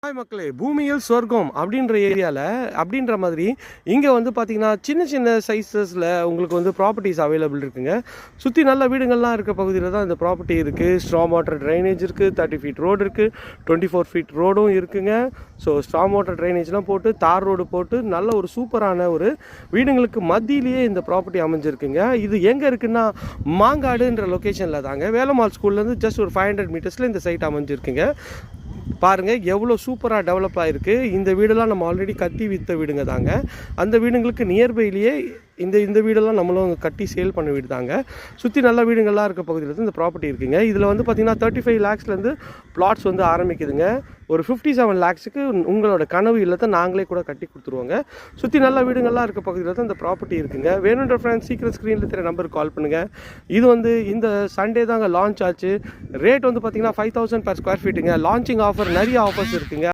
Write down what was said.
Hi மக்களே, பூமியில் சொர்க்கம் அப்படின்ற ஏரியாவில் அப்படின்ற மாதிரி இங்கே வந்து பார்த்தீங்கன்னா சின்ன சின்ன சைஸஸில் உங்களுக்கு வந்து ப்ராப்பர்ட்டிஸ் அவைலபிள் இருக்குங்க. சுற்றி நல்ல வீடுங்கள்லாம் இருக்க பகுதியில் தான் இந்த ப்ராப்பர்ட்டி இருக்குது. ஸ்ட்ராங் வாட்டர் ட்ரைனேஜ் இருக்குது, 30 ஃபீட் ரோடு இருக்குது, 24 ஃபீட் ரோடும் இருக்குங்க. ஸோ ஸ்ட்ராங் வாட்டர் ட்ரைனேஜ்லாம் போட்டு தார் ரோடு போட்டு நல்ல ஒரு சூப்பரான ஒரு வீடுங்களுக்கு மத்தியிலேயே இந்த ப்ராப்பர்ட்டி அமைஞ்சிருக்குங்க. இது எங்கே இருக்குன்னா மாங்காடுன்ற லொக்கேஷனில் தாங்க. வேலம்மாள் ஸ்கூல்லேருந்து ஜஸ்ட் ஒரு 500 மீட்டர்ஸில் இந்த சைட் அமைஞ்சிருக்குங்க. பாருங்கள் எவ்வளோ சூப்பராக டெவலப் ஆகிருக்கு. இந்த வீடெல்லாம் நம்ம ஆல்ரெடி கட்டி விற்ற வீடுங்க தாங்க. அந்த வீடுங்களுக்கு நியர்பைலேயே இந்த வீடெல்லாம் நம்மளும் கட்டி சேல் பண்ண வீடு தாங்க. சுற்றி நல்ல வீடுங்கள்லாம் இருக்க பகுதியில் வந்து இந்த ப்ராப்பர்ட்டி இருக்குங்க. இதில் வந்து பார்த்திங்கன்னா 35 lakhsலேருந்து பிளாட்ஸ் வந்து ஆரம்பிக்குதுங்க. ஒரு 57 lakhsக்கு உங்களோட கனவு இல்லத்தை நாங்களே கூட கட்டி கொடுத்துருவோங்க. சுற்றி நல்ல வீடுங்கள்லாம் இருக்க பகுதியில் தான் இந்த ப்ராப்பர்ட்டி இருக்குங்க. வேணுன்ற ஃப்ரெண்ட்ஸ் சீக்கிரம் ஸ்க்ரீனில் தெரிய நம்பருக்கு கால் பண்ணுங்கள். இது வந்து இந்த சண்டே தாங்க லான்ச் ஆச்சு. ரேட் வந்து பார்த்திங்கன்னா 5000 per square feet. Launching offer நிறைய ஆஃபர்ஸ் இருக்குங்க.